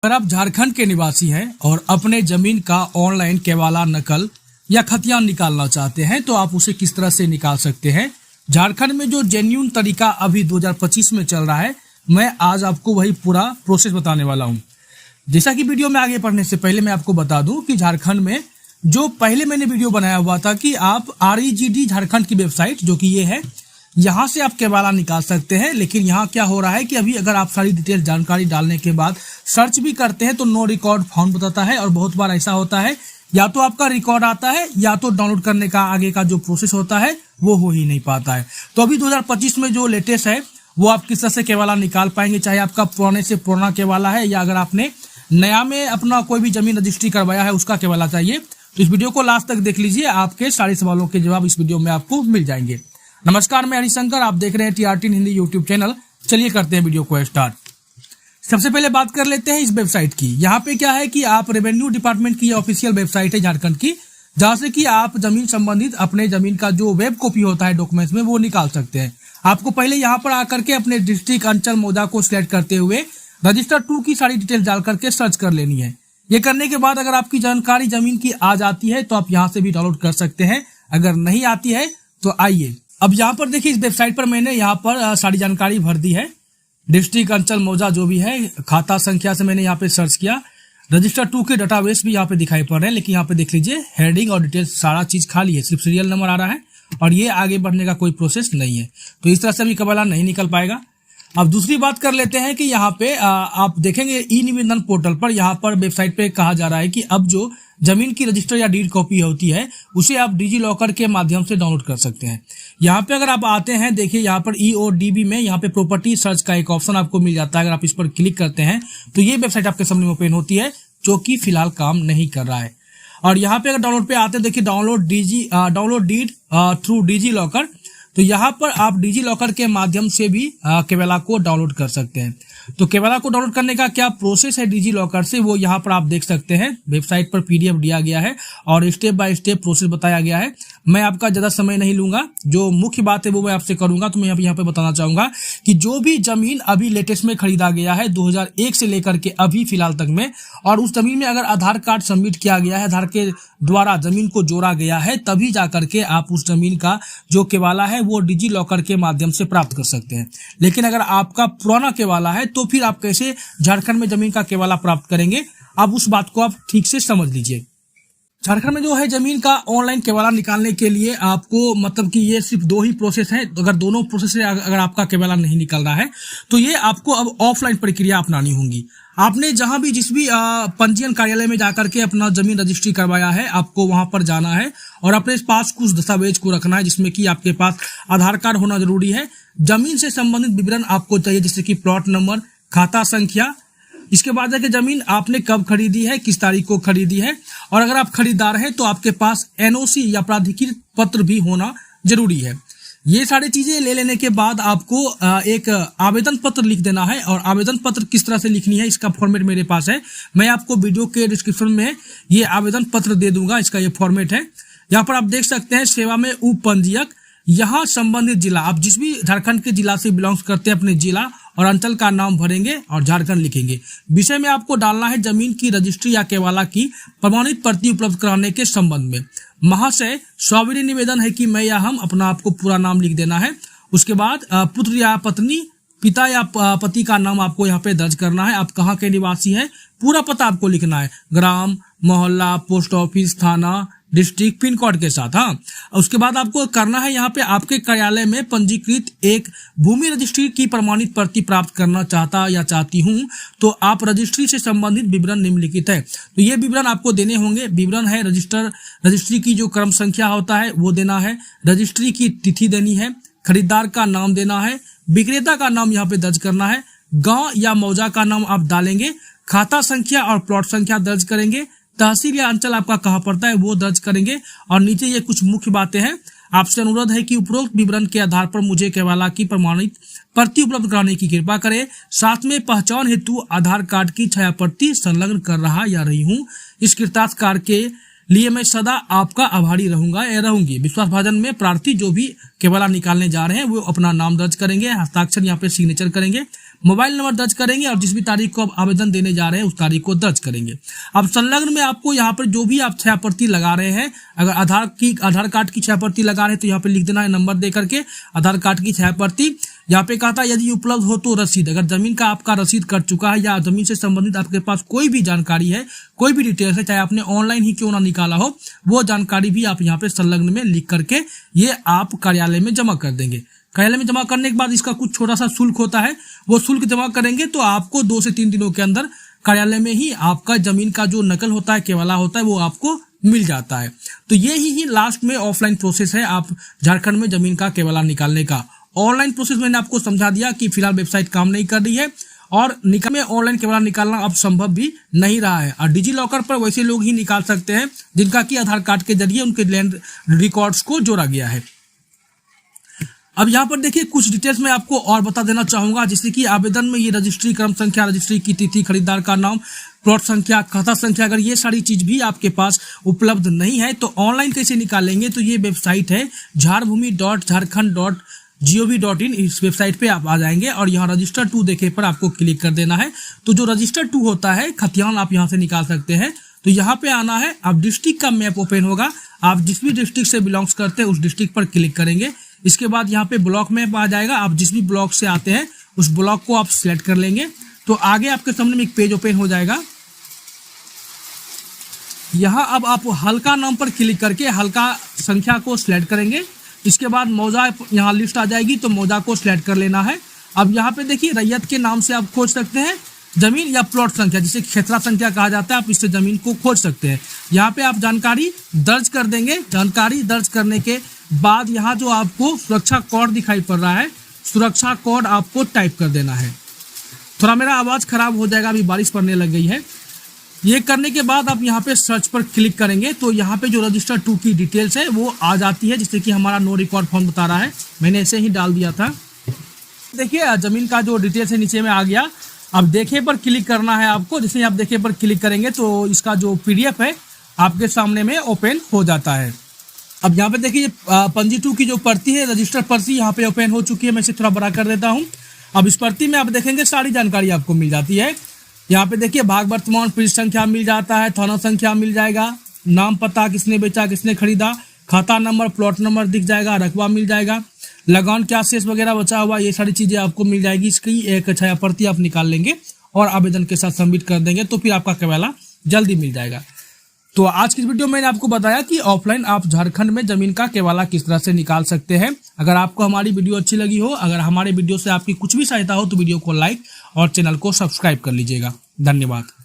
अगर आप झारखंड के निवासी हैं और अपने जमीन का ऑनलाइन केवाला नकल या खतियान निकालना चाहते हैं तो आप उसे किस तरह से निकाल सकते हैं। झारखंड में जो जेन्युइन तरीका अभी 2025 में चल रहा है, मैं आज आपको वही पूरा प्रोसेस बताने वाला हूं। जैसा कि वीडियो में आगे बढ़ने से पहले मैं आपको बता दूं कि झारखंड में जो पहले मैंने वीडियो बनाया हुआ था कि आप REGD झारखंड की वेबसाइट जो कि ये है, यहाँ से आप केवाला निकाल सकते हैं। लेकिन यहाँ क्या हो रहा है कि अभी अगर आप सारी डिटेल जानकारी डालने के बाद सर्च भी करते हैं तो नो रिकॉर्ड फाउंड बताता है। और बहुत बार ऐसा होता है या तो आपका रिकॉर्ड आता है या तो डाउनलोड करने का आगे का जो प्रोसेस होता है वो हो ही नहीं पाता है। तो अभी 2025 में जो लेटेस्ट है वो आप किस तरह से केवाला निकाल पाएंगे, चाहे आपका पुराने से पुराना केवाला है या अगर आपने नया में अपना कोई भी जमीन रजिस्ट्री करवाया है उसका केवाला चाहिए, तो इस वीडियो को लास्ट तक देख लीजिए। आपके सारे सवालों के जवाब इस वीडियो में आपको मिल जाएंगे। नमस्कार, मैं हरिशंकर, आप देख रहे हैं TRT हिंदी यूट्यूब चैनल। चलिए करते हैं वीडियो को स्टार्ट। सबसे पहले बात कर लेते हैं इस वेबसाइट की। यहाँ पे क्या है कि आप रेवेन्यू डिपार्टमेंट की ऑफिशियल वेबसाइट है झारखंड की, जहां से कि आप जमीन संबंधित अपने जमीन का जो वेब कॉपी होता है डॉक्यूमेंट्स में वो निकाल सकते हैं। आपको पहले यहाँ पर आकर के अपने डिस्ट्रिक्ट, अंचल, मौजा को सिलेक्ट करते हुए रजिस्टर 2 की सारी डिटेल डाल करके सर्च कर लेनी है। ये करने के बाद अगर आपकी जानकारी जमीन की आ जाती है तो आप यहाँ से भी डाउनलोड कर सकते हैं। अगर नहीं आती है तो आइए अब यहाँ पर देखिए, इस वेबसाइट पर मैंने यहाँ पर सारी जानकारी भर दी है। डिस्ट्रिक्ट, अंचल, मौजा जो भी है, खाता संख्या से मैंने यहाँ पे सर्च किया। रजिस्टर 2 के डाटाबेस भी यहाँ पे दिखाई पड़ रहे हैं, लेकिन यहाँ पे देख लीजिए हेडिंग और डिटेल्स सारा चीज खाली है, सिर्फ सीरियल नंबर आ रहा है और ये आगे बढ़ने का कोई प्रोसेस नहीं है। तो इस तरह से भी केवाला नहीं निकल पाएगा। अब दूसरी बात कर लेते हैं कि यहाँ पे आप देखेंगे ई निवेदन पोर्टल पर, यहाँ पर वेबसाइट पे कहा जा रहा है कि अब जो जमीन की रजिस्टर या डीड कॉपी होती है उसे आप डिजी लॉकर के माध्यम से डाउनलोड कर सकते हैं। यहाँ पे अगर आप आते हैं, देखिए यहाँ पर EODB में यहाँ पे प्रॉपर्टी सर्च का एक ऑप्शन आपको मिल जाता है। अगर आप इस पर क्लिक करते हैं तो ये वेबसाइट आपके सामने ओपन होती है, जो कि फिलहाल काम नहीं कर रहा है। और यहाँ पे अगर डाउनलोड पे आते हैं, देखिए download deed through digi locker, तो यहाँ पर आप डिजी लॉकर के माध्यम से भी केवाला को डाउनलोड कर सकते हैं। तो केवाला को डाउनलोड करने का क्या प्रोसेस है डिजी लॉकर से, वो यहाँ पर आप देख सकते हैं। वेबसाइट पर PDF दिया गया है और स्टेप बाय स्टेप प्रोसेस बताया गया है। मैं आपका ज्यादा समय नहीं लूंगा, जो मुख्य बात है वो मैं आपसे करूंगा। तो मैं यहाँ पे बताना चाहूंगा कि जो भी जमीन अभी लेटेस्ट में खरीदा गया है 2001 से लेकर के अभी फिलहाल तक में, और उस जमीन में अगर आधार कार्ड सबमिट किया गया है, आधार के द्वारा जमीन को जोड़ा गया है, तभी जाकर के आप उस जमीन का जो केवाला है वो डिजी लॉकर के माध्यम से प्राप्त कर सकते हैं। लेकिन अगर आपका पुराना केवाला है तो फिर आप कैसे झारखंड में जमीन का केवाला प्राप्त करेंगे, अब उस बात को आप ठीक से समझ लीजिए। झारखंड में जो है जमीन का ऑनलाइन केवाला निकालने के लिए आपको मतलब कि ये सिर्फ 2 ही प्रोसेस है। अगर दोनों प्रोसेस से अगर आपका केवाला नहीं निकल रहा है तो ये आपको अब ऑफलाइन प्रक्रिया अपनानी होगी। आपने जहां भी जिस भी पंजीयन कार्यालय में जाकर के अपना जमीन रजिस्ट्री करवाया है, आपको वहां पर जाना है और अपने पास कुछ दस्तावेज को रखना है, जिसमें कि आपके पास आधार कार्ड होना जरूरी है। जमीन से संबंधित विवरण आपको चाहिए, जैसे कि प्लॉट नंबर, खाता संख्या। इसके बाद है कि जमीन आपने कब खरीदी है, किस तारीख को खरीदी है, और अगर आप खरीदार हैं तो आपके पास NOC या प्राधिकृत पत्र भी होना जरूरी है। ये सारी चीजें ले लेने के बाद आपको एक आवेदन पत्र लिख देना है। और आवेदन पत्र किस तरह से लिखनी है, इसका फॉर्मेट मेरे पास है, मैं आपको वीडियो के डिस्क्रिप्शन में ये आवेदन पत्र दे दूंगा। इसका ये फॉर्मेट है। यहाँ पर आप देख सकते हैं, सेवा में उप पंजीयक, यहाँ संबंधित जिला, आप जिस भी झारखंड के जिला से बिलोंग्स करते हैं अपने जिला और अंचल का नाम भरेंगे और झारखंड लिखेंगे। विषय में आपको डालना है जमीन की रजिस्ट्री या केवाला की प्रमाणित प्रति उपलब्ध कराने के संबंध में। महाशय, सविनय निवेदन है कि मैं या हम, अपना आपको पूरा नाम लिख देना है। उसके बाद पुत्र या पत्नी, पिता या पति का नाम आपको यहाँ पे दर्ज करना है। आप कहाँ के निवासी हैं, पूरा पता आपको लिखना है, ग्राम, मोहल्ला, पोस्ट ऑफिस, थाना, डिस्ट्रिक्ट, पिन कोड के साथ। हाँ, उसके बाद आपको करना है यहाँ पे आपके कार्यालय में पंजीकृत एक भूमि रजिस्ट्री की प्रमाणित प्रति प्राप्त करना चाहता या चाहती हूँ, तो आप रजिस्ट्री से संबंधित विवरण निम्नलिखित है। तो ये विवरण आपको देने होंगे। विवरण है रजिस्ट्री की जो क्रम संख्या होता है वो देना है, रजिस्ट्री की तिथि देनी है, खरीदार का नाम देना है, विक्रेता का नाम यहाँ पे दर्ज करना है, गांव या मौजा का नाम आप डालेंगे, खाता संख्या और प्लॉट संख्या दर्ज करेंगे, तहसील या अंचल आपका कहाँ पड़ता है वो दर्ज करेंगे। और नीचे ये कुछ मुख्य बातें हैं। आपसे अनुरोध है कि उपरोक्त विवरण के आधार पर मुझे केवाला की प्रमाणित प्रति उपलब्ध कराने की कृपा करें। साथ में पहचान हेतु आधार कार्ड की छायाप्रति संलग्न कर रहा या रही हूँ। इस कृतार्थ कार्य के लिए मैं सदा आपका आभारी रहूंगा या रहूंगी। विश्वास भाजन में प्रार्थी जो भी केवाला निकालने जा रहे हैं वो अपना नाम दर्ज करेंगे, हस्ताक्षर यहाँ पे सिग्नेचर करेंगे, मोबाइल नंबर दर्ज करेंगे और जिस भी तारीख को आप आवेदन देने जा रहे हैं उस तारीख को दर्ज करेंगे। अब संलग्न में आपको यहाँ पर जो भी आप 6 प्रति लगा रहे हैं, अगर आधार कार्ड की 6 प्रति लगा रहे हैं तो यहाँ पे लिख देना है नंबर दे करके आधार कार्ड की 6 प्रति। यहाँ पे कहा था यदि उपलब्ध हो तो रसीद, अगर जमीन का आपका रसीद कट चुका है या जमीन से संबंधित आपके पास कोई भी जानकारी है, कोई भी डिटेल्स है, चाहे आपने ऑनलाइन ही क्यों ना निकाला हो, वो जानकारी भी आप यहाँ पे संलग्न में लिख करके ये आप कार्यालय में जमा कर देंगे। कार्यालय में जमा करने के बाद इसका कुछ छोटा सा शुल्क होता है, वो शुल्क जमा करेंगे तो आपको 2 से 3 दिनों के अंदर कार्यालय में ही आपका जमीन का जो नकल होता है, केवाला होता है, वो आपको मिल जाता है। तो ये ही लास्ट में ऑफलाइन प्रोसेस है आप झारखंड में जमीन का केवाला निकालने का। ऑनलाइन प्रोसेस मैंने आपको समझा दिया कि फिलहाल वेबसाइट काम नहीं कर रही है और निकाल में ऑनलाइन केवाला निकालना अब संभव भी नहीं रहा है। और डिजी लॉकर पर वैसे लोग ही निकाल सकते हैं जिनका कि आधार कार्ड के जरिए उनके लैंड रिकॉर्ड्स को जोड़ा गया है। अब यहाँ पर देखिए कुछ डिटेल्स मैं आपको और बता देना चाहूंगा, जैसे कि आवेदन में ये रजिस्ट्री क्रम संख्या, रजिस्ट्री की तिथि, खरीदार का नाम, प्लॉट संख्या, खाता संख्या, अगर ये सारी चीज भी आपके पास उपलब्ध नहीं है तो ऑनलाइन कैसे निकालेंगे। तो ये वेबसाइट है झारभूमि.झारखंड.gov.in। इस वेबसाइट पे आप आ जाएंगे और यहाँ रजिस्टर टू देखे पर आपको क्लिक कर देना है। तो जो रजिस्टर टू होता है खतियान आप यहाँ से निकाल सकते हैं। तो यहाँ पे आना है, अब डिस्ट्रिक्ट का मैप ओपन होगा, आप जिस भी डिस्ट्रिक्ट से बिलोंग्स करते हैं उस डिस्ट्रिक्ट पर क्लिक करेंगे। इसके बाद यहाँ पे ब्लॉक मैप आ जाएगा, आप जिस भी ब्लॉक से आते हैं उस ब्लॉक को आप सिलेक्ट कर लेंगे। तो आगे आपके सामने में एक पेज ओपन हो जाएगा। यहाँ अब आप हल्का नाम पर क्लिक करके हल्का संख्या को सिलेक्ट करेंगे। इसके बाद मौजा यहाँ लिस्ट आ जाएगी, तो मौजा को सिलेक्ट कर लेना है। अब यहाँ पे देखिए रैयत के नाम से आप खोज सकते हैं जमीन या प्लॉट संख्या, जिसे खेतरा संख्या कहा जाता है, आप इससे जमीन को खोज सकते हैं। यहाँ पे आप जानकारी दर्ज कर देंगे। जानकारी दर्ज करने के बाद यहाँ जो आपको सुरक्षा कोड दिखाई पड़ रहा है, सुरक्षा कोड आपको टाइप कर देना है। थोड़ा मेरा आवाज खराब हो जाएगा, अभी बारिश पड़ने लग गई है। ये करने के बाद आप यहाँ पे सर्च पर क्लिक करेंगे तो यहाँ पे जो रजिस्टर 2 की डिटेल्स है वो आ जाती है, जिससे कि हमारा नो रिकॉर्ड फॉर्म बता रहा है, मैंने ऐसे ही डाल दिया था। देखिए जमीन का जो डिटेल्स है नीचे में आ गया। अब देखे पर क्लिक करना है आपको। जैसे आप देखे पर क्लिक करेंगे तो इसका जो PDF है आपके सामने में ओपन हो जाता है। अब यहाँ पे देखिए पंजी 2 की जो प्रति है, रजिस्टर पर्ची यहाँ पे ओपन हो चुकी है। मैं इसे थोड़ा बड़ा कर देता हूँ। अब इस प्रति में आप देखेंगे सारी जानकारी आपको मिल जाती है। यहाँ पे देखिए भाग वर्तमान, पृष्ठ संख्या मिल जाता है, थाना संख्या मिल जाएगा, नाम पता, किसने बेचा, किसने खरीदा, खाता नंबर, प्लॉट नंबर दिख जाएगा, रकबा मिल जाएगा, लगान क्या शेष वगैरह बचा हुआ, ये सारी चीजें आपको मिल जाएगी। इसकी एक 6 प्रति आप निकाल लेंगे और आवेदन के साथ सबमिट कर देंगे तो फिर आपका केवाला जल्दी मिल जाएगा। तो आज की वीडियो में मैंने आपको बताया कि ऑफलाइन आप झारखंड में जमीन का केवाला किस तरह से निकाल सकते हैं। अगर आपको हमारी वीडियो अच्छी लगी हो, अगर हमारे वीडियो से आपकी कुछ भी सहायता हो तो वीडियो को लाइक और चैनल को सब्सक्राइब कर लीजिएगा। धन्यवाद।